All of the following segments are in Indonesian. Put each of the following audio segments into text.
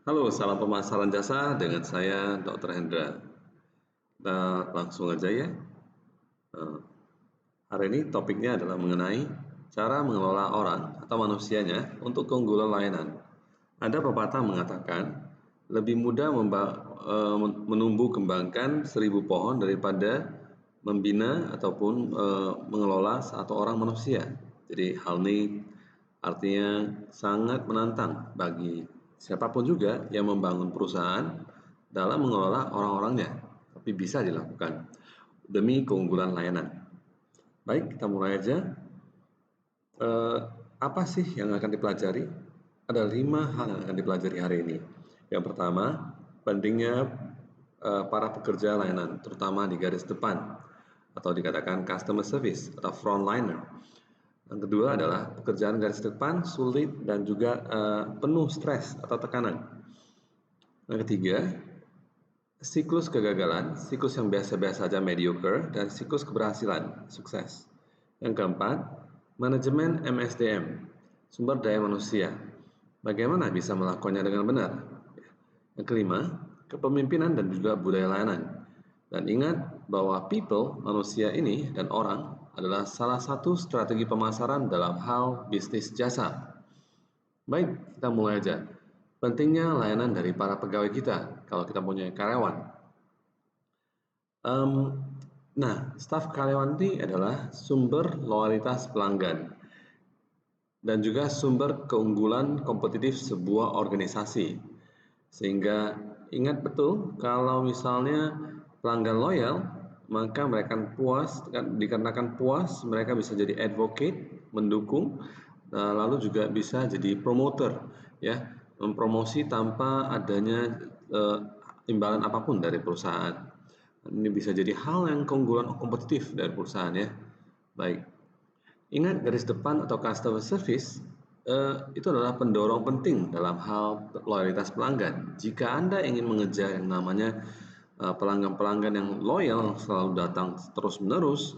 Halo, salam pemasaran jasa dengan saya Dr. Hendra. Kita langsung aja ya. Eh, Hari ini topiknya adalah mengenai cara mengelola orang atau manusianya untuk keunggulan layanan. Ada pepatah mengatakan lebih mudah menumbuh kembangkan 1000 pohon daripada membina ataupun mengelola satu orang manusia. Jadi hal ini artinya sangat menantang bagi siapapun juga yang membangun perusahaan dalam mengelola orang-orangnya, tapi bisa dilakukan demi keunggulan layanan. Baik, kita mulai aja. Eh, Apa sih yang akan dipelajari? Ada 5 hal yang akan dipelajari hari ini. Yang pertama, pentingnya para pekerja layanan, terutama di garis depan atau dikatakan customer service atau frontliner. Yang kedua adalah pekerjaan garis depan sulit dan juga penuh stres atau tekanan. Yang ketiga, siklus kegagalan, siklus yang biasa-biasa saja mediocre, dan siklus keberhasilan, sukses. Yang keempat, manajemen MSDM, sumber daya manusia. Bagaimana bisa melakukannya dengan benar? Yang kelima, kepemimpinan dan juga budaya layanan. Dan ingat bahwa people, manusia ini, dan orang adalah salah satu strategi pemasaran dalam hal bisnis jasa. Baik, kita mulai aja. Pentingnya layanan dari para pegawai kita kalau kita punya karyawan. Em, staf karyawan ini adalah sumber loyalitas pelanggan dan juga sumber keunggulan kompetitif sebuah organisasi. Sehingga ingat betul kalau misalnya pelanggan loyal, maka mereka puas, dikarenakan puas mereka bisa jadi advocate, mendukung, lalu juga bisa jadi promoter, ya, mempromosi tanpa adanya imbalan apapun dari perusahaan. Ini bisa jadi hal yang keunggulan kompetitif dari perusahaan ya. Baik, ingat garis depan atau customer service itu adalah pendorong penting dalam hal loyalitas pelanggan. Jika Anda ingin mengejar yang namanya pelanggan-pelanggan yang loyal selalu datang terus-menerus,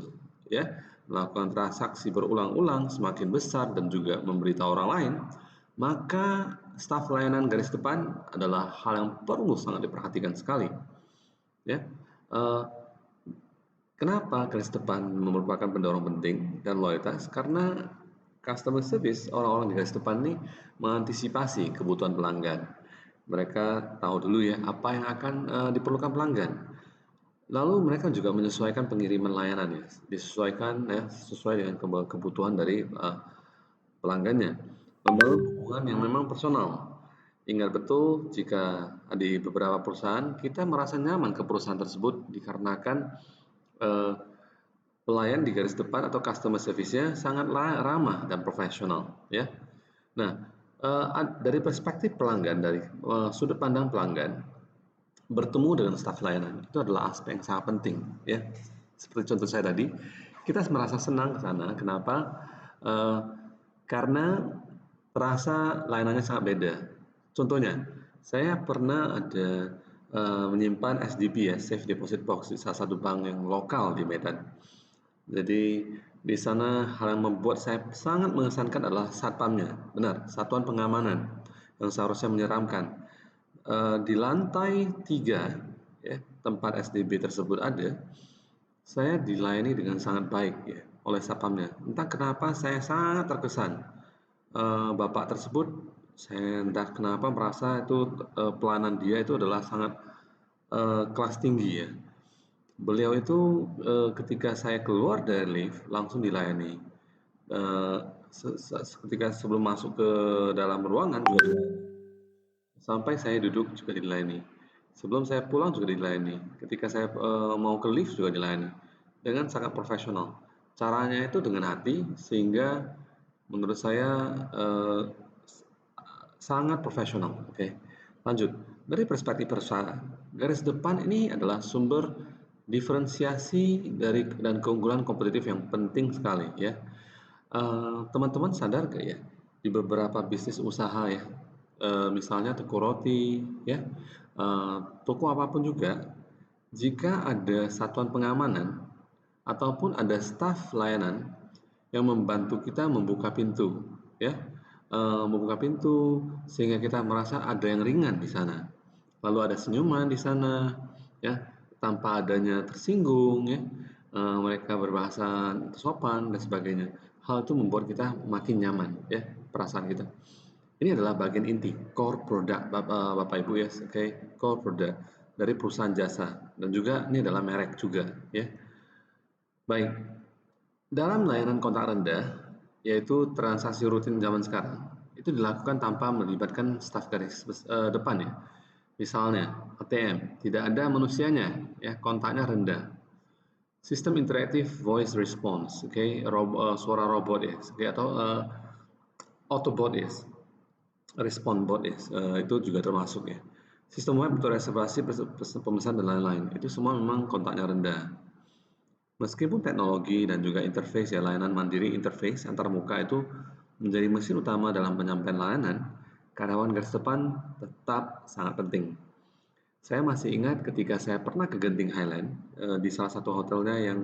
ya, melakukan transaksi berulang-ulang semakin besar dan juga memberitahu orang lain, maka staf layanan garis depan adalah hal yang perlu sangat diperhatikan sekali. Ya, eh, kenapa garis depan merupakan pendorong penting dan loyalitas? Karena customer service, orang-orang di garis depan ini mengantisipasi kebutuhan pelanggan. Mereka tahu dulu ya apa yang akan diperlukan pelanggan. Lalu mereka juga menyesuaikan pengiriman layanan ya, disesuaikan ya sesuai dengan kebutuhan dari pelanggannya. Membangun hubungan yang memang personal. Ingat betul jika di beberapa perusahaan kita merasa nyaman ke perusahaan tersebut dikarenakan eh, pelayan di garis depan atau customer service-nya sangat ramah dan profesional ya. Nah, dari perspektif pelanggan, dari sudut pandang pelanggan, bertemu dengan staf layanan itu adalah aspek yang sangat penting ya. Seperti contoh saya tadi, kita merasa senang ke sana. Kenapa? Eh, karena terasa layanannya sangat beda. Contohnya, saya pernah ada menyimpan SDP ya, Safe Deposit Box di salah satu bank yang lokal di Medan. Jadi di sana hal yang membuat saya sangat mengesankan adalah satpamnya. Benar, satuan pengamanan yang seharusnya menyeramkan. Di lantai 3 ya, tempat SDB tersebut ada, saya dilayani dengan sangat baik ya oleh satpamnya. Entah kenapa saya sangat terkesan. Bapak tersebut saya entah kenapa merasa itu pelayanan dia itu adalah sangat kelas tinggi ya. Beliau itu ketika saya keluar dari lift langsung dilayani. Eh, Ketika sebelum masuk ke dalam ruangan juga dilayani. Sampai saya duduk juga dilayani. Sebelum saya pulang juga dilayani. Ketika saya mau ke lift juga dilayani. Dengan sangat profesional. Caranya itu dengan hati sehingga menurut saya eh, sangat profesional. Oke, lanjut. Dari perspektif perusahaan, garis depan ini adalah sumber diferensiasi dari dan keunggulan kompetitif yang penting sekali ya. Teman-teman sadar gak ya di beberapa bisnis usaha ya, misalnya toko roti ya, toko apapun juga, jika ada satuan pengamanan ataupun ada staf layanan yang membantu kita membuka pintu ya, membuka pintu sehingga kita merasa ada yang ringan di sana. Lalu ada senyuman di sana, ya, tanpa adanya tersinggung, ya. Mereka berbahasa sopan dan sebagainya. Hal itu membuat kita makin nyaman, ya, perasaan kita. Ini adalah bagian inti, core product, Bapak Ibu, ya, oke, core product dari perusahaan jasa, dan juga ini adalah merek juga, ya. Baik, dalam layanan kontak rendah, yaitu transaksi rutin zaman sekarang, itu dilakukan tanpa melibatkan staf garis depan, ya. Misalnya ATM, tidak ada manusianya, ya, kontaknya rendah. Sistem interaktif voice response, oke, suara robot, ya, okay, atau Autobot, ya, respon bot, ya, itu juga termasuk, ya. Sistem web untuk reservasi, pemesan dan lain-lain, itu semua memang kontaknya rendah. Meskipun teknologi dan juga interface, ya, layanan mandiri interface antar muka itu menjadi mesin utama dalam penyampaian layanan, karyawan garis depan tetap sangat penting. Saya masih ingat ketika saya pernah ke Genting Highland, di salah satu hotelnya yang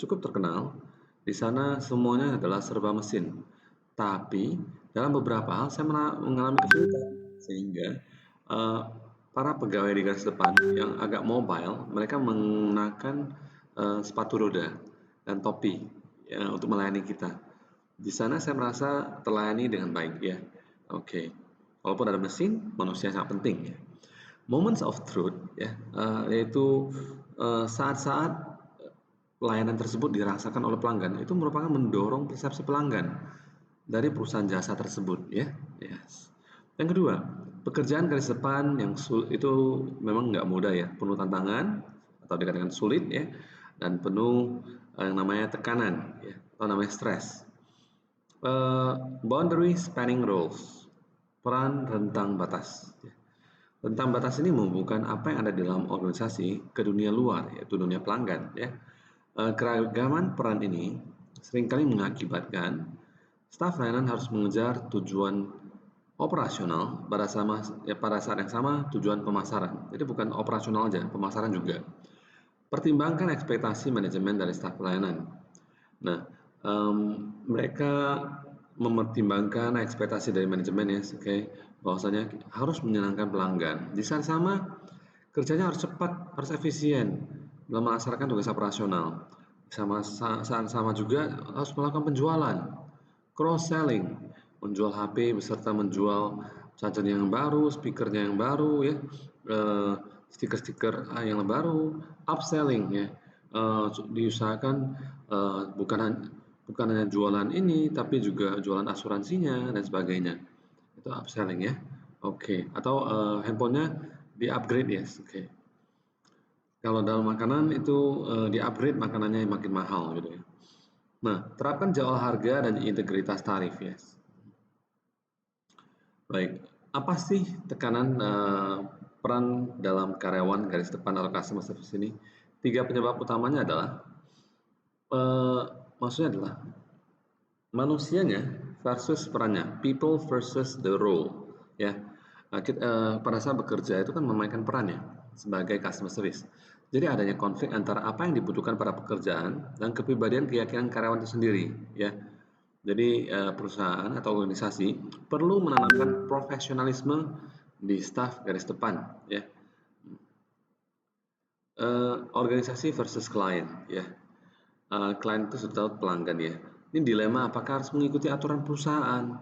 cukup terkenal. Di sana semuanya adalah serba mesin. Tapi dalam beberapa hal saya mengalami kesulitan, sehingga eh, para pegawai di garis depan yang agak mobile, mereka mengenakan sepatu roda dan topi, ya, untuk melayani kita. Di sana saya merasa terlayani dengan baik, ya. Oke. Walaupun ada mesin, manusia sangat penting, ya. Moments of truth, ya, yaitu saat-saat layanan tersebut dirasakan oleh pelanggan, itu merupakan mendorong persepsi pelanggan dari perusahaan jasa tersebut, ya. Yes. Yang kedua, pekerjaan garis depan yang itu memang nggak mudah, ya, penuh tantangan atau dikatakan sulit, ya, dan penuh yang namanya tekanan, ya, atau namanya stres. Boundary spanning roles, peran rentang batas, ya. Rentang batas ini menghubungkan apa yang ada di dalam organisasi ke dunia luar, yaitu dunia pelanggan, ya. Keragaman peran ini seringkali mengakibatkan staf layanan harus mengejar tujuan operasional pada saat yang sama tujuan pemasaran. Jadi bukan operasional aja, pemasaran juga. Pertimbangkan ekspektasi manajemen dari staf pelayanan. Nah, mereka mempertimbangkan ekspektasi dari manajemen, ya, oke, bahwasanya harus menyenangkan pelanggan. Di saat sama, kerjanya harus cepat, harus efisien dalam melaksanakan tugas operasional. Saat sama juga harus melakukan penjualan, cross selling, menjual HP beserta menjual charger yang baru, speakernya yang baru, ya, stiker-stiker yang baru, upselling, ya, diusahakan bukan hanya jualan ini, tapi juga jualan asuransinya dan sebagainya. Itu upselling, ya. Oke, atau handphonenya di-upgrade, ya. Oke. Kalau dalam makanan itu di-upgrade makanannya yang makin mahal, gitu, ya. Nah, terapkan jadwal harga dan integritas tarif, ya. Baik, apa sih tekanan peran dalam karyawan garis depan atau customer service ini? 3 penyebab utamanya adalah maksudnya adalah manusianya versus perannya, people versus the role, ya. Pada saat bekerja itu kan memainkan perannya sebagai customer service. Jadi adanya konflik antara apa yang dibutuhkan pada pekerjaan dan kepribadian keyakinan karyawan itu sendiri, ya. Jadi perusahaan atau organisasi perlu menanamkan profesionalisme di staf garis depan, ya. Organisasi versus klien, ya. Klien itu sudah tahu pelanggan, ya. Ini dilema apakah harus mengikuti aturan perusahaan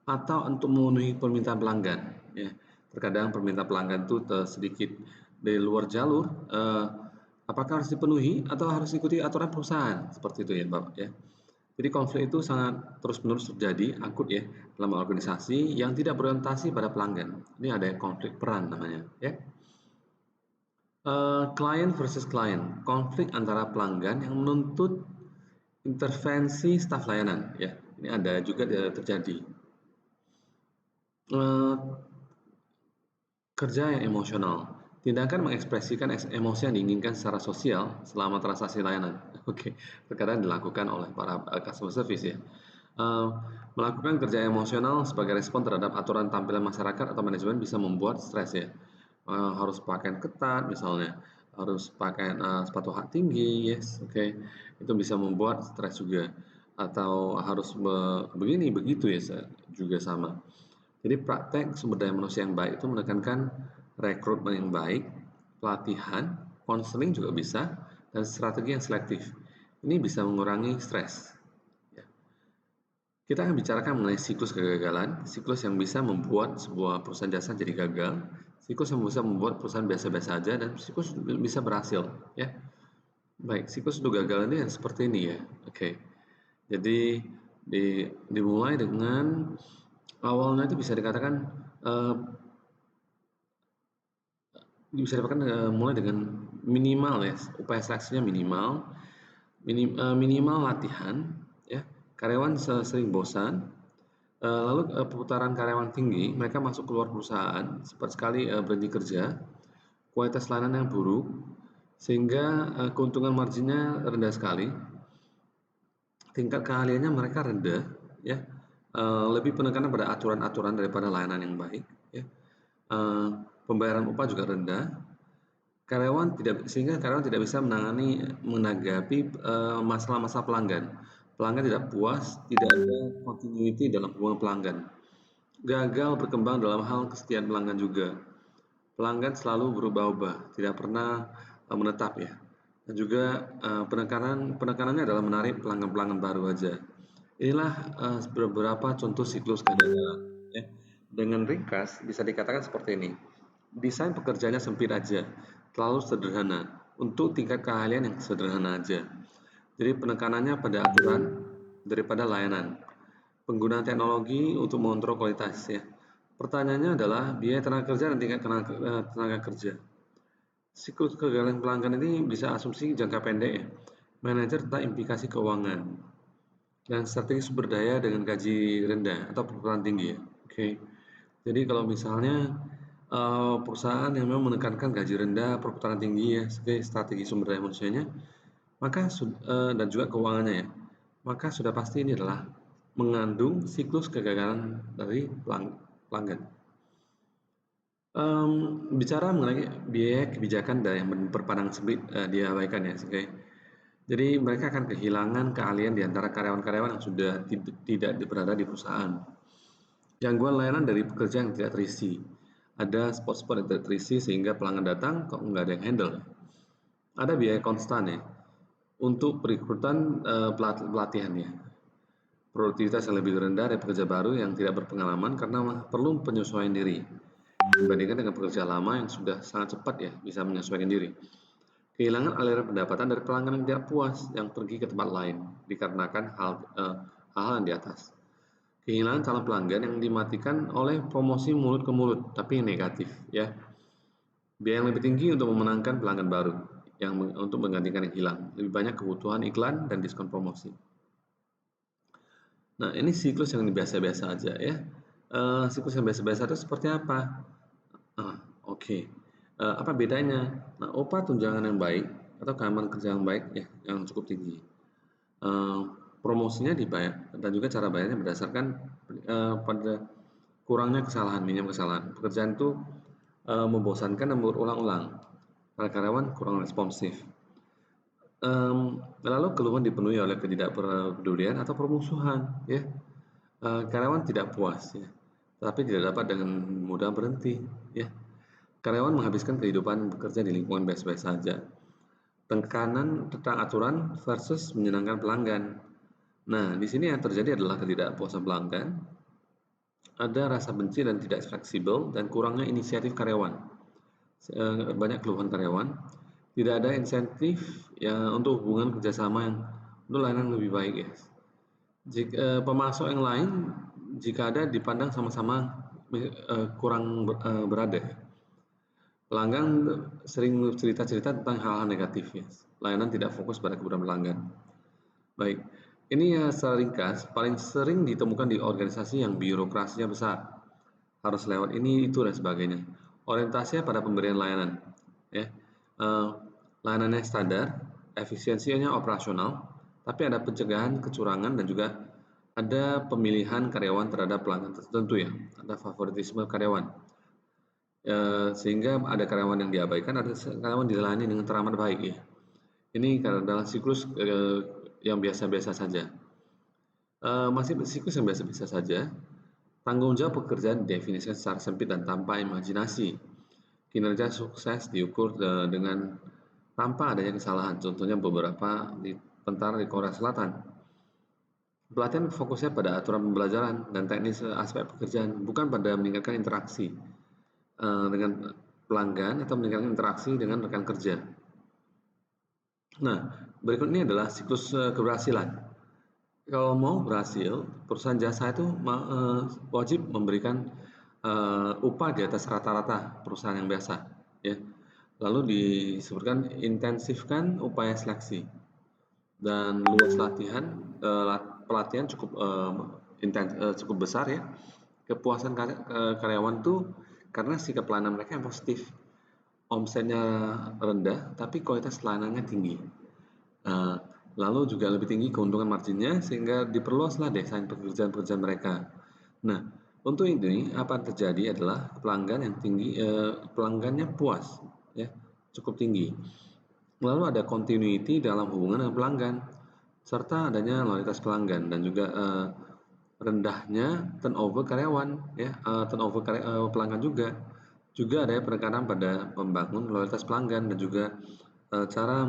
atau untuk memenuhi permintaan pelanggan, ya. Terkadang permintaan pelanggan itu sedikit dari luar jalur, apakah harus dipenuhi atau harus ikuti aturan perusahaan, seperti itu, ya, Bapak, ya. Jadi konflik itu sangat terus-menerus terjadi, akut, ya, dalam organisasi yang tidak berorientasi pada pelanggan. Ini ada konflik peran namanya, ya. Klien versus klien, konflik antara pelanggan yang menuntut intervensi staf layanan, ya. Ini ada juga terjadi. Kerja yang emosional, tindakan mengekspresikan emosi yang diinginkan secara sosial selama transaksi layanan. Oke, terkadang dilakukan oleh para customer service, ya. Melakukan kerja emosional sebagai respon terhadap aturan tampilan masyarakat atau manajemen bisa membuat stres, ya. Harus pakaian ketat misalnya, harus pakai sepatu hak tinggi, yes, oke. Itu bisa membuat stres juga. atau harus begini begitu ya juga sama. Jadi praktek sumber daya manusia yang baik itu menekankan rekrutmen yang baik, pelatihan, konseling juga bisa, dan strategi yang selektif. Ini bisa mengurangi stres. Ya. Kita akan bicarakan mengenai siklus kegagalan, siklus yang bisa membuat sebuah perusahaan jasa jadi gagal, siklus yang bisa membuat perusahaan biasa-biasa saja, dan siklus bisa berhasil. Ya. Baik, siklus untuk gagal ini seperti ini ya. Oke. Jadi dimulai dengan awalnya itu bisa dikatakan mulai dengan minimal ya, upaya seleksinya minimal latihan ya, karyawan sering bosan, lalu perputaran karyawan tinggi, mereka masuk keluar perusahaan, cepat sekali berhenti kerja, kualitas layanan yang buruk, sehingga keuntungan marginnya rendah sekali, tingkat keahliannya mereka rendah ya, lebih penekanan pada aturan-aturan daripada layanan yang baik ya. Pembayaran upah juga rendah, sehingga karyawan tidak bisa menanggapi masalah-masalah pelanggan. Pelanggan tidak puas, tidak ada continuity dalam hubungan pelanggan. Gagal berkembang dalam hal kesetiaan pelanggan juga. Pelanggan selalu berubah-ubah, tidak pernah menetap ya. Dan juga penekanannya adalah menarik pelanggan-pelanggan baru aja. Inilah beberapa contoh siklus kegagalan. Ya. Dengan ringkas bisa dikatakan seperti ini. Desain pekerjaannya sempit aja, terlalu sederhana, untuk tingkat keahlian yang sederhana aja. Jadi penekanannya pada aturan daripada layanan. Penggunaan teknologi untuk mengontrol kualitas ya. Pertanyaannya adalah biaya tenaga kerja dan tingkat tenaga kerja. Siklus kegagalan pelanggan ini bisa asumsi jangka pendek ya. Manajer tentang implikasi keuangan dan strategi sumber daya dengan gaji rendah atau perputaran tinggi ya. Oke. Jadi kalau misalnya perusahaan yang memang menekankan gaji rendah, perputaran tinggi ya sebagai strategi sumber daya manusianya, maka dan juga keuangannya ya, maka sudah pasti ini adalah mengandung siklus kegagalan dari pelanggan. Bicara mengenai biaya kebijakan dan yang berpandangan sempit diabaikan ya, jadi mereka akan kehilangan keahlian di antara karyawan-karyawan yang sudah tidak berada di perusahaan. Gangguan layanan dari pekerja yang tidak terisi. Ada spot-spot yang tidak terisi sehingga pelanggan datang kok nggak ada yang handle. Ada biaya konstan ya untuk perekrutan pelatihannya. Produktivitas yang lebih rendah dari pekerja baru yang tidak berpengalaman karena perlu penyesuaian diri dibandingkan dengan pekerja lama yang sudah sangat cepat ya bisa menyesuaikan diri. Kehilangan aliran pendapatan dari pelanggan yang tidak puas yang pergi ke tempat lain dikarenakan hal-hal yang di atas. Kehilangan calon pelanggan yang dimatikan oleh promosi mulut ke mulut tapi yang negatif ya. Biaya yang lebih tinggi untuk memenangkan pelanggan baru yang untuk menggantikan yang hilang. Lebih banyak kebutuhan iklan dan diskon promosi. Nah, ini siklus yang biasa-biasa aja ya. Siklus yang biasa-biasa itu seperti apa? Oke. Apa bedanya? Nah, upah tunjangan yang baik atau keamanan kerja yang baik ya, yang cukup tinggi. Promosinya dibayar dan juga cara bayarnya berdasarkan pada kurangnya kesalahan, minim kesalahan. Pekerjaan itu membosankan dan berulang-ulang. Para karyawan kurang responsif. Lalu keluhan dipenuhi oleh ketidakpedulian atau permusuhan, ya. Karyawan tidak puas, ya, tapi tidak dapat dengan mudah berhenti, ya. Karyawan menghabiskan kehidupan bekerja di lingkungan biasa-biasa saja. Tekanan tentang aturan versus menyenangkan pelanggan. Nah, di sini yang terjadi adalah ketidakpuasan pelanggan, ada rasa benci dan tidak fleksibel, dan kurangnya inisiatif karyawan. Banyak keluhan karyawan, tidak ada insentif ya untuk hubungan kerjasama yang untuk layanan lebih baik ya. Jika pemasok yang lain jika ada dipandang sama-sama kurang berada. Pelanggan sering cerita-cerita tentang hal-hal negatif ya. Layanan tidak fokus pada kebutuhan pelanggan. Baik, ini ya secara ringkas paling sering ditemukan di organisasi yang birokrasinya besar. Harus lewat ini, itu dan sebagainya. Orientasinya pada pemberian layanan. Ya. Layanannya standar, efisiensinya operasional, tapi ada pencegahan kecurangan dan juga ada pemilihan karyawan terhadap pelanggan tertentu ya. Ada favoritisme karyawan. Sehingga ada karyawan yang diabaikan, ada karyawan dilayani dengan teramat baik ya. Ini karena dalam siklus yang biasa-biasa saja. Masih siklus yang biasa-biasa saja. Tanggung jawab pekerjaan didefinisikan secara sempit dan tanpa imajinasi. Kinerja sukses diukur dengan tanpa adanya kesalahan. Contohnya beberapa tentara di Korea Selatan. Pelatihan fokusnya pada aturan pembelajaran dan teknis aspek pekerjaan, bukan pada meningkatkan interaksi dengan pelanggan atau meningkatkan interaksi dengan rekan kerja. Nah, berikut ini adalah siklus keberhasilan. Kalau mau berhasil, perusahaan jasa itu wajib memberikan upah di atas rata-rata perusahaan yang biasa, ya. Lalu disebutkan intensifkan upaya seleksi dan luas latihan, pelatihan cukup cukup besar ya. Kepuasan karyawan itu karena sikap pelayanan mereka yang positif, omsetnya rendah tapi kualitas pelayanannya tinggi. Lalu juga lebih tinggi keuntungan marginnya sehingga diperluaslah desain pekerjaan-pekerjaan mereka. Nah, untuk ini apa yang terjadi adalah pelanggannya puas, ya, cukup tinggi. Lalu ada continuity dalam hubungan dengan pelanggan, serta adanya loyalitas pelanggan dan juga rendahnya turnover karyawan, ya, turnover pelanggan juga. Juga ada penekanan pada membangun loyalitas pelanggan dan juga cara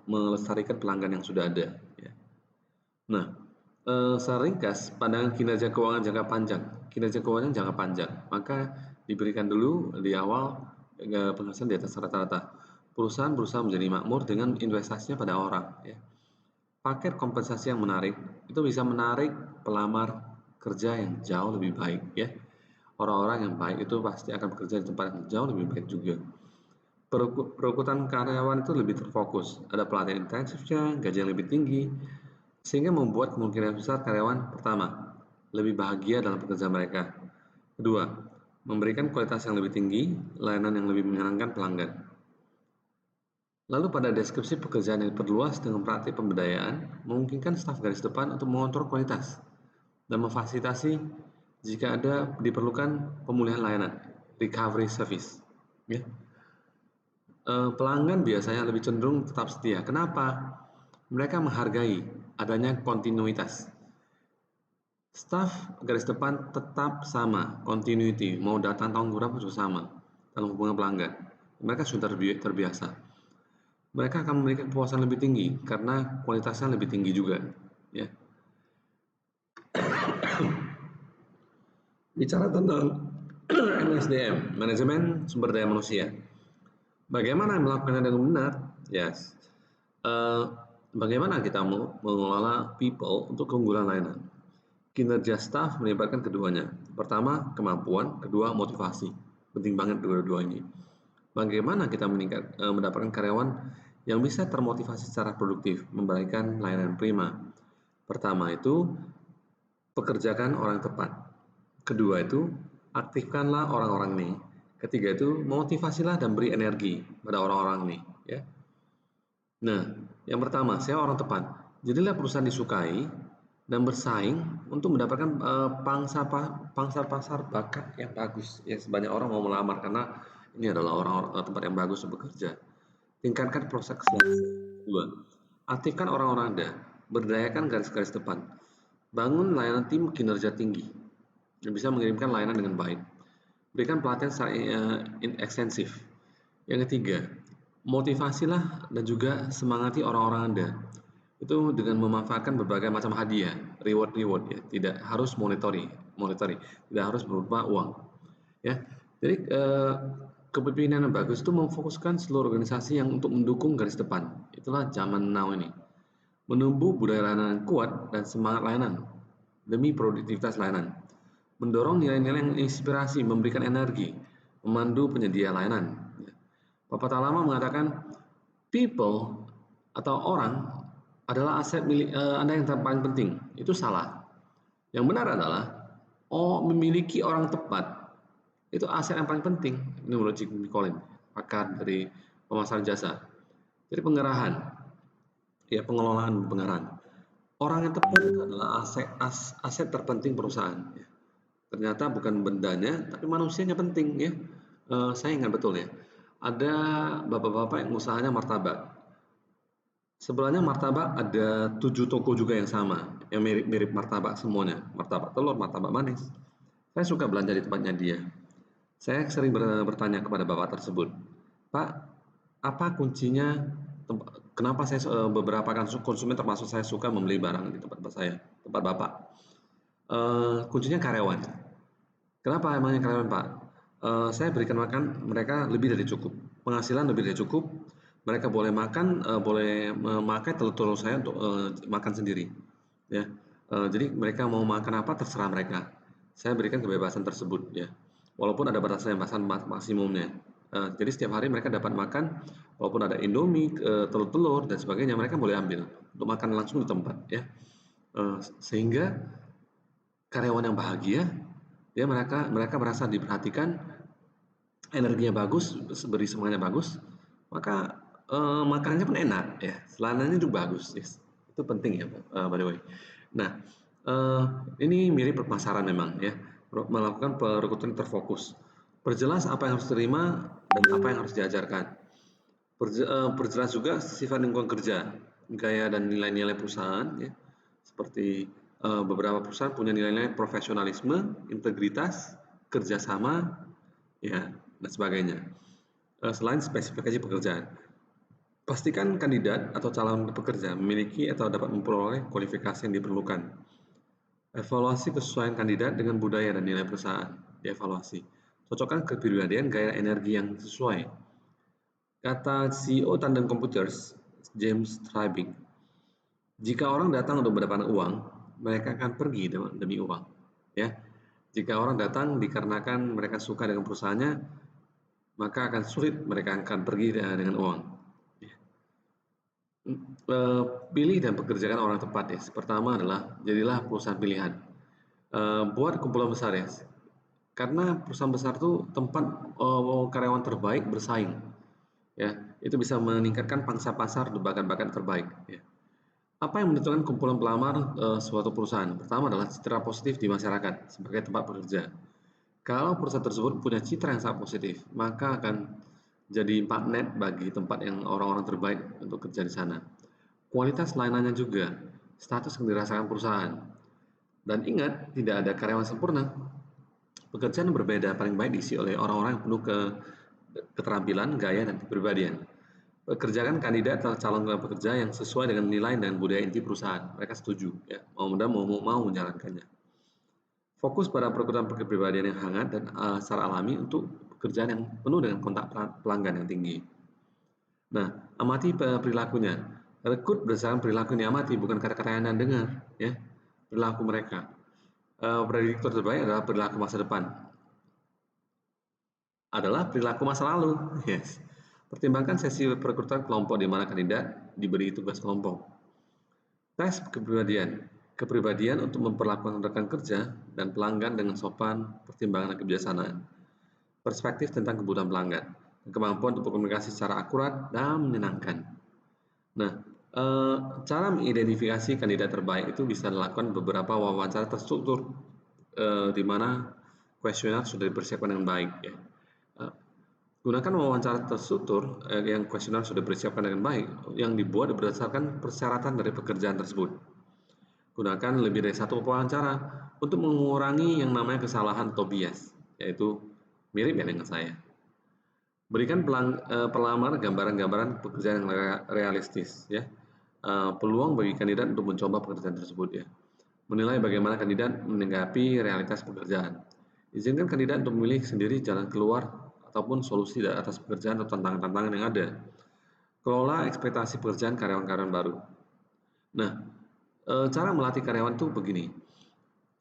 melestarikan pelanggan yang sudah ada. Ya. Nah, secara ringkas, pandangan kinerja keuangan jangka panjang. Kinerja keuangan jangka panjang, maka diberikan dulu di awal penghasilan di atas rata-rata. Perusahaan berusaha menjadi makmur dengan investasinya pada orang. Ya. Paket kompensasi yang menarik itu bisa menarik pelamar kerja yang jauh lebih baik. Ya. Orang-orang yang baik itu pasti akan bekerja di tempat yang jauh lebih baik juga. Perekrutan karyawan itu lebih terfokus, ada pelatihan intensifnya, gaji yang lebih tinggi, sehingga membuat kemungkinan besar karyawan pertama, lebih bahagia dalam pekerjaan mereka. Kedua, memberikan kualitas yang lebih tinggi, layanan yang lebih menyenangkan pelanggan. Lalu pada deskripsi pekerjaan yang diperluas dengan praktik pemberdayaan, memungkinkan staf garis depan untuk mengontrol kualitas dan memfasilitasi jika ada diperlukan pemulihan layanan, recovery service. Ya. Pelanggan biasanya lebih cenderung tetap setia. Kenapa? Mereka menghargai adanya kontinuitas. Staf garis depan tetap sama, continuity, mau datang tahun berapa juga sama dalam hubungan pelanggan. Mereka sudah terbiasa. Mereka akan memiliki kepuasan lebih tinggi karena kualitasnya lebih tinggi juga. Ya. Bicara tentang MSDM, manajemen sumber daya manusia. Bagaimana melakukannya dengan benar? Yes. Bagaimana kita mengelola people untuk keunggulan layanan? Kinerja staf melibatkan keduanya. Pertama, kemampuan. Kedua, motivasi. Penting banget dua-dua ini. Bagaimana kita mendapatkan karyawan yang bisa termotivasi secara produktif, memberikan layanan prima. Pertama itu, pekerjakan orang tepat. Kedua itu, aktifkanlah orang-orang ini. Ketiga itu, motivasilah dan beri energi pada orang-orang ini. Ya. Nah, yang pertama, saya orang tepat. Jadilah perusahaan disukai dan bersaing untuk mendapatkan pangsa pasar bakat yang bagus. Ya, sebanyak orang mau melamar karena ini adalah orang-orang tempat yang bagus untuk bekerja. Tingkatkan proses seleksi. Dua, aktifkan orang-orang Anda. Berdayakan garis-garis depan. Bangun layanan tim kinerja tinggi yang bisa mengirimkan layanan dengan baik. Berikan pelatihan secara ekstensif. Yang ketiga, motivasilah dan juga semangati orang-orang Anda. Itu dengan memanfaatkan berbagai macam hadiah, reward ya, tidak harus monetary, tidak harus berupa uang. Ya. Jadi kepemimpinan yang bagus itu memfokuskan seluruh organisasi yang untuk mendukung garis depan. Itulah zaman now ini. Menumbuh budaya layanan yang kuat dan semangat layanan demi produktivitas layanan. Mendorong nilai-nilai yang inspirasi, memberikan energi, memandu penyedia layanan. Pepatah lama mengatakan people atau orang adalah aset milik Anda yang paling penting. Itu salah. Yang benar adalah memiliki orang tepat itu aset yang paling penting. Ini menurut Jim Collins, pakar dari pemasaran jasa. Jadi pengerahan, ya pengelolaan pengerahan. Orang yang tepat itu adalah aset terpenting perusahaan. Ternyata bukan bendanya, tapi manusianya penting ya. Saya ingat betul ya. Ada bapak-bapak yang usahanya martabak. Sebelahnya martabak ada 7 toko juga yang sama. yang mirip-mirip martabak semuanya, martabak telur, martabak manis. Saya suka belanja di tempatnya dia. Saya sering bertanya kepada bapak tersebut, Pak, apa kuncinya? Kenapa saya beberapa konsumen termasuk saya suka membeli barang di tempat saya, tempat bapak? Kuncinya karyawan. Kenapa emangnya karyawan Pak? Saya berikan makan mereka lebih dari cukup, penghasilan lebih dari cukup. Mereka boleh makan, boleh memakai telur-telur saya untuk makan sendiri. Ya, jadi mereka mau makan apa terserah mereka. Saya berikan kebebasan tersebut ya. Walaupun ada batasan maksimumnya. Jadi setiap hari mereka dapat makan, walaupun ada Indomie, telur-telur dan sebagainya, mereka boleh ambil untuk makan langsung di tempat ya. Sehingga karyawan yang bahagia, ya mereka merasa diperhatikan, energinya bagus, beri semuanya bagus, maka makanannya pun enak ya, selananya juga bagus. Yes. Itu penting ya, by the way. Nah, ini mirip pemasaran memang ya, melakukan perekrutan terfokus. Perjelas apa yang harus diterima dan apa yang harus diajarkan. Perjelas juga sifat lingkungan kerja, gaya dan nilai-nilai perusahaan ya. Seperti beberapa perusahaan punya nilai-nilai profesionalisme, integritas, kerjasama, ya, dan sebagainya. Selain spesifikasi pekerjaan, pastikan kandidat atau calon pekerja memiliki atau dapat memperoleh kualifikasi yang diperlukan. Evaluasi kesesuaian kandidat dengan budaya dan nilai perusahaan. Dievaluasi. Cocokkan kepribadian gaya energi yang sesuai. Kata CEO Tandem Computers, James Tribig, jika orang datang untuk mendapatkan uang, mereka akan pergi demi uang. Ya, jika orang datang dikarenakan mereka suka dengan perusahaannya, maka akan sulit mereka akan pergi dengan uang. Pilih dan pekerjakan orang tepat ya. Pertama adalah jadilah perusahaan pilihan. Buat kumpulan besar ya. Karena perusahaan besar itu tempat karyawan terbaik bersaing. Ya, itu bisa meningkatkan pangsa pasar dan bakat-bakat terbaik. Ya. Apa yang menentukan kumpulan pelamar suatu perusahaan? Pertama adalah citra positif di masyarakat sebagai tempat bekerja. Kalau perusahaan tersebut punya citra yang sangat positif, maka akan jadi magnet bagi tempat yang orang-orang terbaik untuk kerja di sana. Kualitas layanannya juga, status yang dirasakan perusahaan. Dan ingat, tidak ada karyawan sempurna. Pekerjaan yang berbeda paling baik diisi oleh orang-orang yang penuh keterampilan, gaya, dan kepribadian. Pekerjakan kandidat atau calon pekerja yang sesuai dengan nilai dan budaya inti perusahaan. Mereka setuju, ya, mau menjalankannya. Fokus pada perekrutan kepribadian yang hangat dan secara alami untuk pekerjaan yang penuh dengan kontak pelanggan yang tinggi. Nah, amati perilakunya. Rekrut berdasarkan perilaku yang diamati, bukan kata-kata yang Anda dengar, ya. Perilaku mereka. Prediktor terbaik adalah perilaku masa depan. Adalah perilaku masa lalu. Yes. Pertimbangkan sesi perekrutan kelompok di mana kandidat diberi tugas kelompok. Tes kepribadian. Kepribadian untuk memperlakukan rekan kerja dan pelanggan dengan sopan, pertimbangan dan kebijaksanaan. Perspektif tentang kebutuhan pelanggan. Kemampuan untuk berkomunikasi secara akurat dan menyenangkan. Nah, cara mengidentifikasi kandidat terbaik itu bisa dilakukan beberapa wawancara terstruktur di mana kuesioner sudah dipersiapkan dengan baik. Ya. Gunakan wawancara terstruktur yang kuesioner sudah dipersiapkan dengan baik yang dibuat berdasarkan persyaratan dari pekerjaan tersebut. Gunakan lebih dari satu wawancara untuk mengurangi yang namanya kesalahan atau bias, yaitu mirip ya dengan saya. Berikan pelamar gambaran-gambaran pekerjaan yang realistis, ya. Peluang bagi kandidat untuk mencoba pekerjaan tersebut, ya. Menilai bagaimana kandidat menanggapi realitas pekerjaan. Izinkan kandidat untuk memilih sendiri jalan keluar ataupun solusi dari atas pekerjaan atau tantangan-tantangan yang ada. Kelola ekspektasi pekerjaan karyawan-karyawan baru. Nah, cara melatih karyawan itu begini.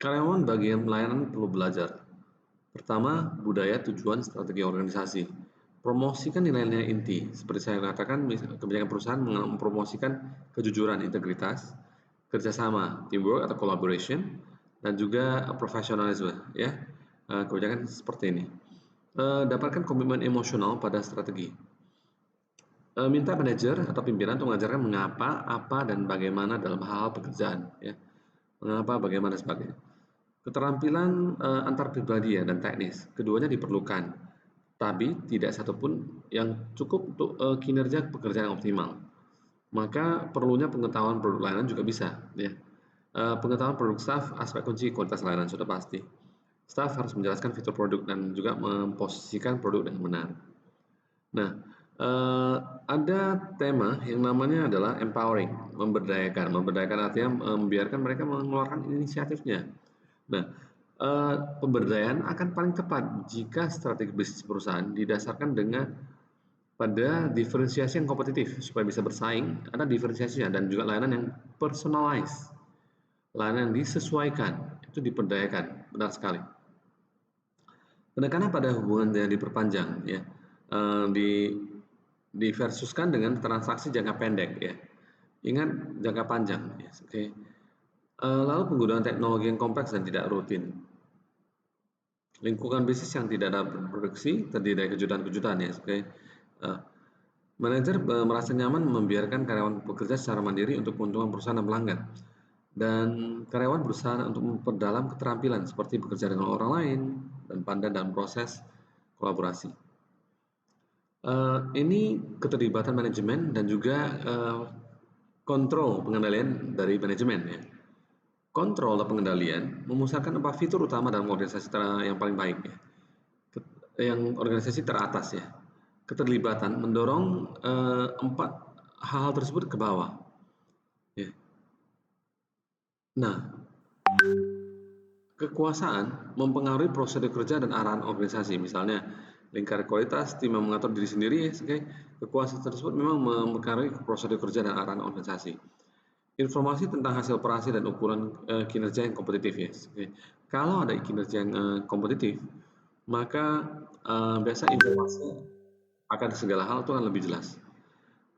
Karyawan bagian pelayanan perlu belajar. Pertama, budaya, tujuan, strategi organisasi. Promosikan nilai-nilai inti. Seperti saya katakan, kebijakan perusahaan mempromosikan kejujuran, integritas, kerjasama, teamwork atau collaboration, dan juga profesionalisme. Ya, kebijakan seperti ini. Dapatkan komitmen emosional pada strategi. Minta manajer atau pimpinan untuk mengajarkan mengapa, apa, dan bagaimana dalam hal pekerjaan. Ya. Mengapa, bagaimana, sebagainya. Keterampilan antar pribadi ya, dan teknis, keduanya diperlukan, tapi tidak satupun yang cukup untuk kinerja pekerjaan yang optimal. Maka perlunya pengetahuan produk layanan juga bisa. Ya. Pengetahuan produk staf, aspek kunci kualitas layanan sudah pasti. Staf harus menjelaskan fitur produk dan juga memposisikan produk dengan benar. Nah, ada tema yang namanya adalah empowering, memberdayakan. Memberdayakan artinya membiarkan mereka mengeluarkan inisiatifnya. Nah, pemberdayaan akan paling tepat jika strategi bisnis perusahaan didasarkan dengan pada diferensiasi yang kompetitif supaya bisa bersaing, ada diferensiasinya dan juga layanan yang personalized, layanan yang disesuaikan, itu diperdayakan, benar sekali. Penekanan pada hubungan yang diperpanjang, ya, diversuskan dengan transaksi jangka pendek, ya. Ingat jangka panjang, ya, oke. Lalu penggunaan teknologi yang kompleks dan tidak rutin. Lingkungan bisnis yang tidak ada produksi terdiri dari kejutan-kejutan, ya, oke. Manajer merasa nyaman membiarkan karyawan bekerja secara mandiri untuk keuntungan perusahaan dan pelanggan. Dan karyawan berusaha untuk memperdalam keterampilan seperti bekerja dengan orang lain dan pandai dalam proses kolaborasi. Ini keterlibatan manajemen dan juga kontrol pengendalian dari manajemen, ya. Kontrol atau pengendalian memusatkan apa fitur utama dalam organisasi yang paling baik, ya. Yang organisasi teratas, ya. Keterlibatan mendorong 4 hal tersebut ke bawah, ya. Nah, kekuasaan mempengaruhi prosedur kerja dan arahan organisasi. Misalnya, lingkar kualitas, tim yang mengatur diri sendiri, ya, kekuasaan tersebut memang mempengaruhi prosedur kerja dan arahan organisasi. Informasi tentang hasil operasi dan ukuran kinerja yang kompetitif, ya. Kalau ada kinerja yang kompetitif, maka biasa informasi akan segala hal itu akan lebih jelas.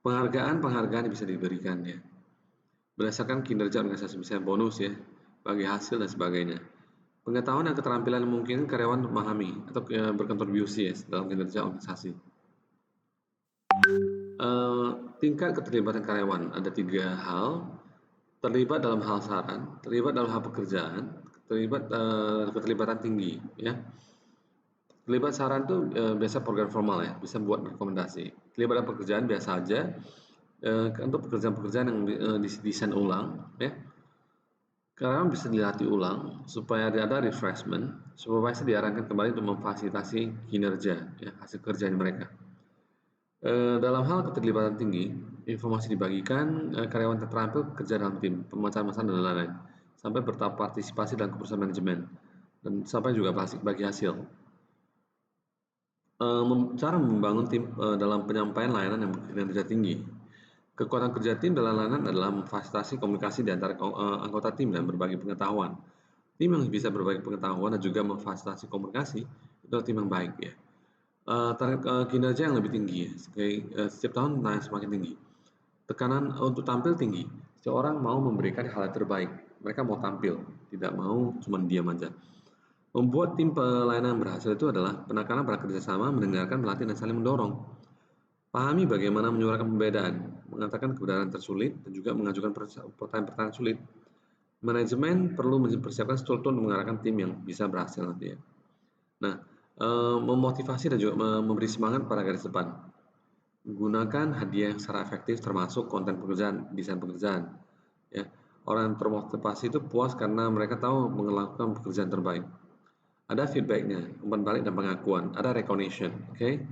Penghargaan yang bisa diberikan, ya, berdasarkan kinerja organisasi, misalnya bonus, ya, bagi hasil dan sebagainya. Pengetahuan dan keterampilan yang mungkin karyawan memahami atau berkontribusi, ya, dalam kinerja organisasi. Tingkat keterlibatan karyawan ada 3 hal: terlibat dalam hal saran, terlibat dalam hal pekerjaan, keterlibatan tinggi, ya. Terlibat saran itu biasa program formal, ya, bisa buat rekomendasi. Terlibat dalam pekerjaan biasa aja, untuk pekerjaan-pekerjaan yang didesain ulang, ya. Karyawan bisa dilatih ulang supaya ada refreshment, supervisor diarahkan kembali untuk memfasilitasi kinerja, ya, hasil kerjaan mereka. Dalam hal keterlibatan tinggi, informasi dibagikan, karyawan terampil kerja dalam tim, pemecahan masalah dan lain-lain, sampai bertahap partisipasi dalam keputusan manajemen, dan sampai juga bagi hasil. Cara membangun tim dalam penyampaian layanan yang berkinerja tinggi. Kekuatan kerja tim dalam layanan adalah memfasilitasi komunikasi di antara anggota tim dan berbagi pengetahuan. Tim yang bisa berbagi pengetahuan dan juga memfasilitasi komunikasi itu adalah tim yang baik, ya. Target kinerja yang lebih tinggi, ya. Setiap tahun naik semakin tinggi. Tekanan untuk tampil tinggi. Seorang mau memberikan hal yang terbaik. Mereka mau tampil, tidak mau cuma diam aja. Membuat tim pelayanan yang berhasil itu adalah penekanan pada kerjasama, mendengarkan, melatih, dan saling mendorong. Pahami bagaimana menyuarakan perbedaan, mengatakan kebenaran tersulit, dan juga mengajukan pertanyaan-pertanyaan sulit. Manajemen perlu mempersiapkan struktur untuk mengarahkan tim yang bisa berhasil nanti, ya. Nah, memotivasi dan juga memberi semangat pada garis depan. Gunakan hadiah yang secara efektif termasuk konten pekerjaan, desain pekerjaan, ya. Orang yang termotivasi itu puas karena mereka tahu melakukan pekerjaan terbaik. Ada feedbacknya, umpan balik dan pengakuan, ada recognition, oke,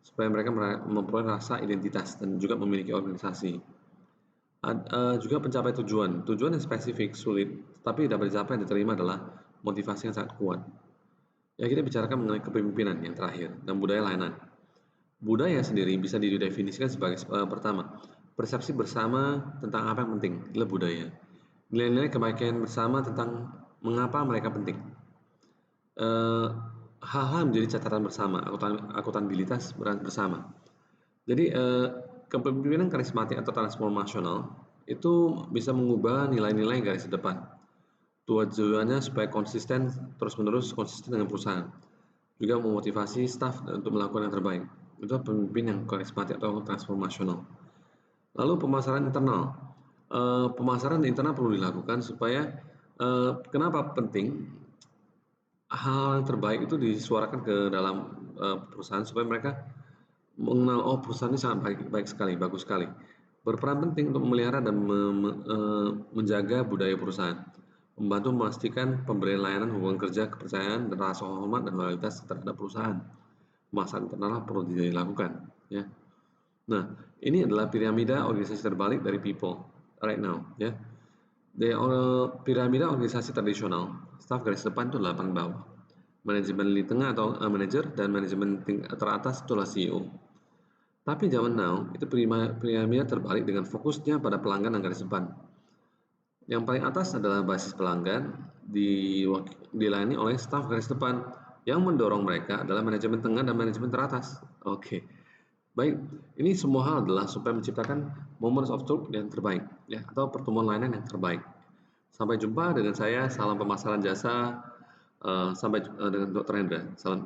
supaya mereka memperoleh rasa identitas dan juga memiliki organisasi. Juga pencapai tujuan yang spesifik, sulit, tapi dapat dicapai dan diterima adalah motivasi yang sangat kuat. Ya, kita bicarakan mengenai kepemimpinan yang terakhir dan budaya layanan. Budaya sendiri bisa didefinisikan sebagai pertama, persepsi bersama tentang apa yang penting, adalah budaya. Nilai-nilai kebaikan bersama tentang mengapa mereka penting. Hal-hal menjadi catatan bersama, akuntabilitas bersama. Jadi kepemimpinan karismatik atau transformasional itu bisa mengubah nilai-nilai garis depan. Tujuannya supaya terus-menerus konsisten dengan perusahaan. Juga memotivasi staf untuk melakukan yang terbaik. Itu pemimpin yang karismatik atau transformasional. Lalu pemasaran internal. Pemasaran internal perlu dilakukan supaya kenapa penting? Hal yang terbaik itu disuarakan ke dalam perusahaan supaya mereka mengenal, oh, perusahaan ini sangat baik sekali, bagus sekali. berperan penting untuk memelihara dan menjaga budaya perusahaan, membantu memastikan pemberian layanan hubungan kerja, kepercayaan, dan rasa hormat dan loyalitas terhadap perusahaan. Pemasaran internal perlu dilakukan, ya. Nah, ini adalah piramida organisasi terbalik dari people right now, ya. Piramida organisasi tradisional, staf garis depan itu adalah paling bawah. Manajemen di tengah atau manajer, dan manajemen teratas itulah CEO. Tapi zaman now, itu piramida terbalik dengan fokusnya pada pelanggan dan garis depan. Yang paling atas adalah basis pelanggan, dilayani oleh staf garis depan. Yang mendorong mereka adalah manajemen tengah dan manajemen teratas. Oke. Baik, ini semua hal adalah supaya menciptakan moments of truth yang terbaik, ya, atau pertemuan layanan yang terbaik. Sampai jumpa dengan saya, salam pemasaran jasa, sampai dengan Dr. Hendra. Salam.